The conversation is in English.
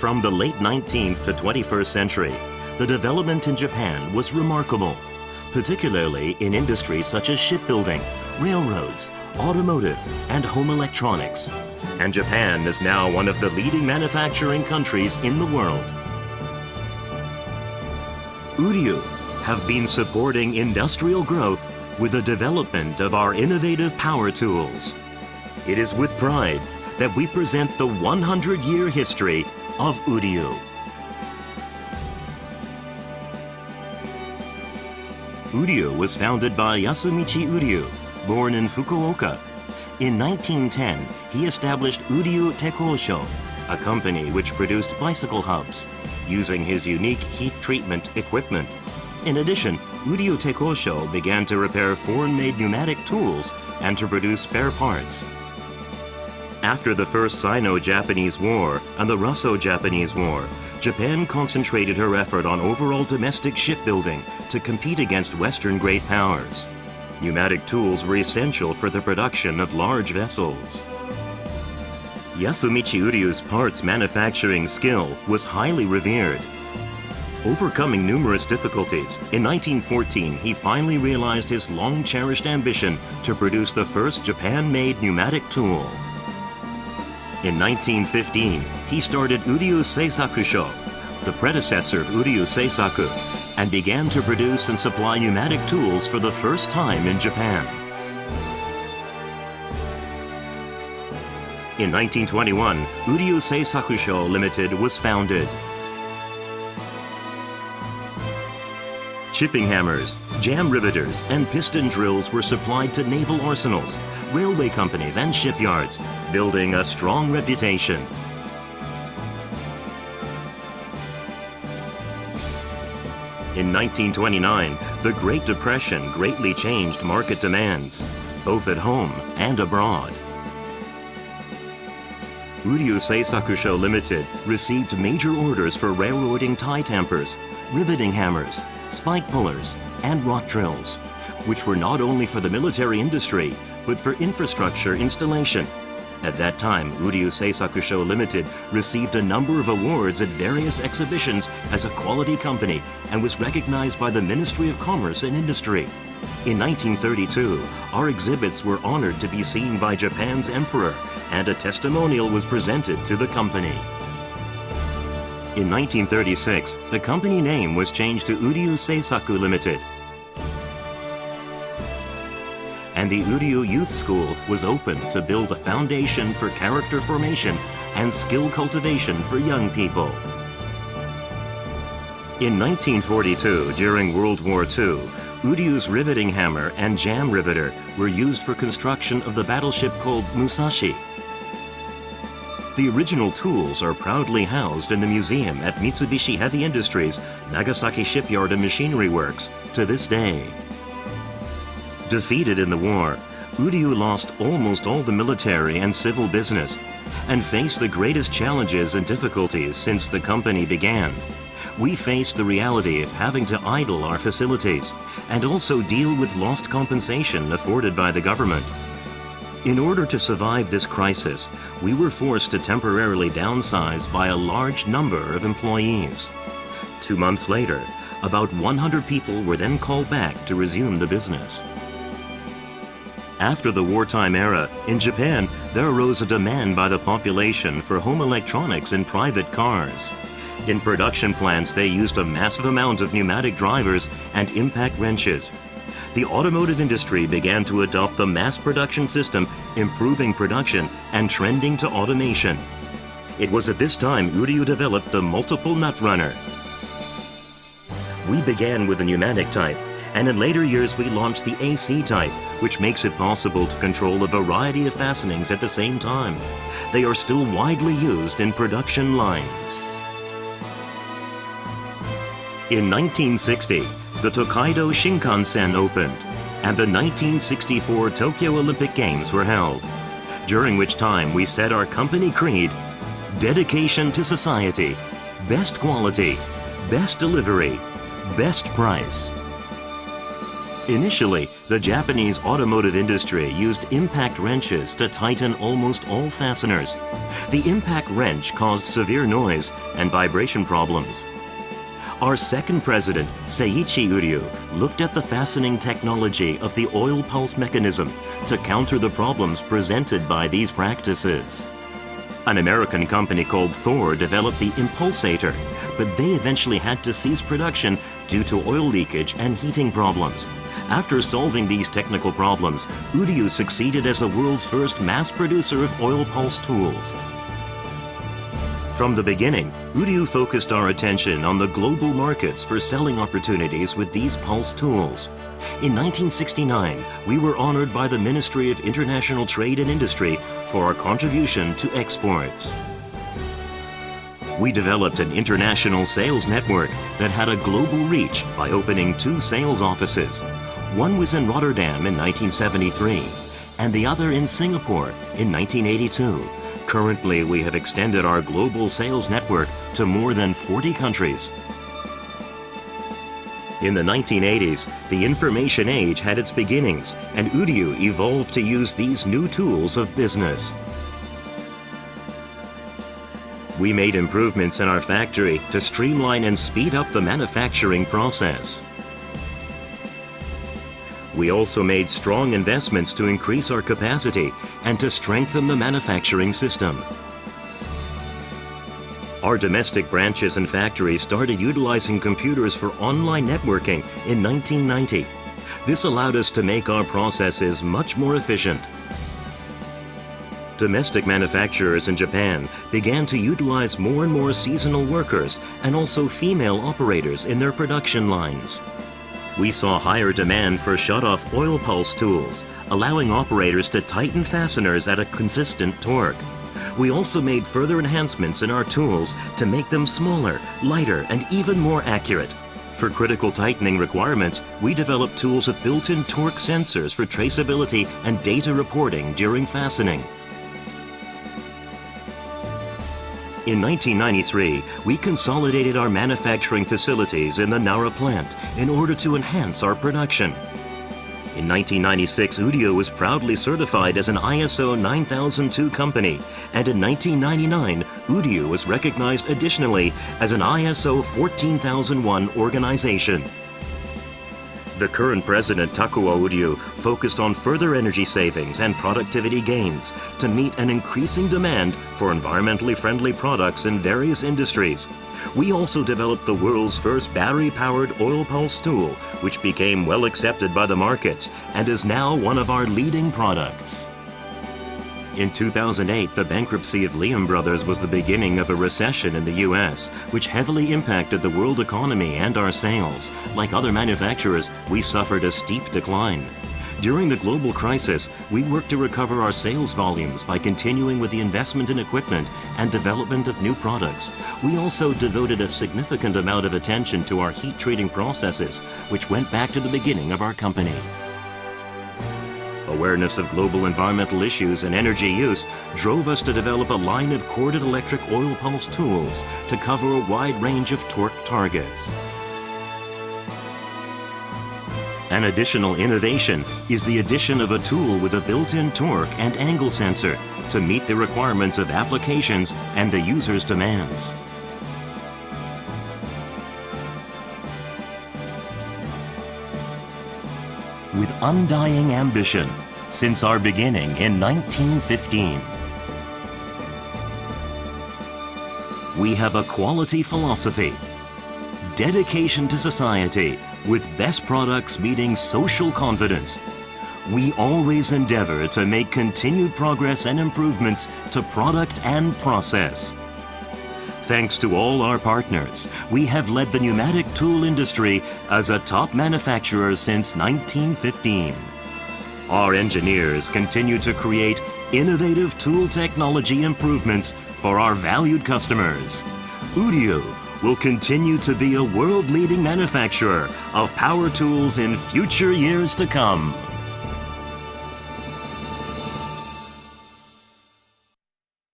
From the late 19th to 21st century, the development in Japan was remarkable, particularly in industries such as shipbuilding, railroads, automotive, and home electronics. And Japan is now one of the leading manufacturing countries in the world. Uryu have been supporting industrial growth with the development of our innovative power tools. It is with pride that we present the 100-year history of Uryu. Uryu was founded by Yasumichi Uryu, born in Fukuoka. In 1910, he established Uryu Tekousho, a company which produced bicycle hubs, using his unique heat treatment equipment. In addition, Uryu Tekousho began to repair foreign-made pneumatic tools and to produce spare parts. After the First Sino-Japanese War and the Russo-Japanese War, Japan concentrated her effort on overall domestic shipbuilding to compete against Western great powers. Pneumatic tools were essential for the production of large vessels. Yasumichi Uryu's parts manufacturing skill was highly revered. Overcoming numerous difficulties, in 1914 he finally realized his long-cherished ambition to produce the first Japan-made pneumatic tool. In 1915, he started Uryu Seisaku, the predecessor of Uryu Seisaku, and began to produce and supply pneumatic tools for the first time in Japan. In 1921, Uryu Seisaku Limited was founded. Chipping hammers, jam riveters, and piston drills were supplied to naval arsenals, railway companies, and shipyards, building a strong reputation. In 1929, the Great Depression greatly changed market demands, both at home and abroad. Uryu Seisaku Limited received major orders for railroading tie tampers, riveting hammers, spike pullers, and wrought drills, which were not only for the military industry, but for infrastructure installation. At that time, Uryu Seisaku Limited received a number of awards at various exhibitions as a quality company and was recognized by the Ministry of Commerce and Industry. In 1932, our exhibits were honored to be seen by Japan's emperor, and a testimonial was presented to the company. In 1936, the company name was changed to Uryu Seisaku Limited, and the Uryu Youth School was opened to build a foundation for character formation and skill cultivation for young people. In 1942, during World War II, Uryu's riveting hammer and jam riveter were used for construction of the battleship called Musashi. The original tools are proudly housed in the museum at Mitsubishi Heavy Industries, Nagasaki Shipyard and Machinery Works to this day. Defeated in the war, Uryu lost almost all the military and civil business and faced the greatest challenges and difficulties since the company began. We faced the reality of having to idle our facilities and also deal with lost compensation afforded by the government. In order to survive this crisis, we were forced to temporarily downsize by a large number of employees. 2 months later, about 100 people were then called back to resume the business. After the wartime era, in Japan, there arose a demand by the population for home electronics in private cars. In production plants, they used a massive amount of pneumatic drivers and impact wrenches. The automotive industry began to adopt the mass production system, improving production and trending to automation. It was at this time Uryu developed the multiple nut runner. We began with the pneumatic type, and in later years we launched the AC type, which makes it possible to control a variety of fastenings at the same time. They are still widely used in production lines. In 1960, the Tokaido Shinkansen opened, and the 1964 Tokyo Olympic Games were held, during which time we set our company creed: dedication to society, best quality, best delivery, best price. Initially, the Japanese automotive industry used impact wrenches to tighten almost all fasteners. The impact wrench caused severe noise and vibration problems. Our second president, Seiichi Uryu, looked at the fastening technology of the oil pulse mechanism to counter the problems presented by these practices. An American company called Thor developed the impulsator, but they eventually had to cease production due to oil leakage and heating problems. After solving these technical problems, Uryu succeeded as the world's first mass producer of oil pulse tools. From the beginning, Uryu focused our attention on the global markets for selling opportunities with these pulse tools. In 1969, we were honored by the Ministry of International Trade and Industry for our contribution to exports. We developed an international sales network that had a global reach by opening 2 sales offices. One was in Rotterdam in 1973, and the other in Singapore in 1982. Currently, we have extended our global sales network to more than 40 countries. In the 1980s, the information age had its beginnings, and Uryu evolved to use these new tools of business. We made improvements in our factory to streamline and speed up the manufacturing process. We also made strong investments to increase our capacity and to strengthen the manufacturing system. Our domestic branches and factories started utilizing computers for online networking in 1990. This allowed us to make our processes much more efficient. Domestic manufacturers in Japan began to utilize more and more seasonal workers and also female operators in their production lines. We saw higher demand for shut-off oil pulse tools, allowing operators to tighten fasteners at a consistent torque. We also made further enhancements in our tools to make them smaller, lighter, and even more accurate. For critical tightening requirements, we developed tools with built-in torque sensors for traceability and data reporting during fastening. In 1993, we consolidated our manufacturing facilities in the Nara plant in order to enhance our production. In 1996, Uryu was proudly certified as an ISO 9002 company, and in 1999, Uryu was recognized additionally as an ISO 14001 organization. The current president, Takuo Uryu, focused on further energy savings and productivity gains to meet an increasing demand for environmentally friendly products in various industries. We also developed the world's first battery-powered oil pulse tool, which became well accepted by the markets and is now one of our leading products. In 2008, the bankruptcy of Lehman Brothers was the beginning of a recession in the U.S., which heavily impacted the world economy and our sales. Like other manufacturers, we suffered a steep decline. During the global crisis, we worked to recover our sales volumes by continuing with the investment in equipment and development of new products. We also devoted a significant amount of attention to our heat treating processes, which went back to the beginning of our company. Awareness of global environmental issues and energy use drove us to develop a line of corded electric oil pulse tools to cover a wide range of torque targets. An additional innovation is the addition of a tool with a built-in torque and angle sensor to meet the requirements of applications and the user's demands. With undying ambition since our beginning in 1915. We have a quality philosophy, dedication to society with best products meeting social confidence. We always endeavor to make continued progress and improvements to product and process. Thanks to all our partners, we have led the pneumatic tool industry as a top manufacturer since 1915. Our engineers continue to create innovative tool technology improvements for our valued customers. Uryu will continue to be a world-leading manufacturer of power tools in future years to come.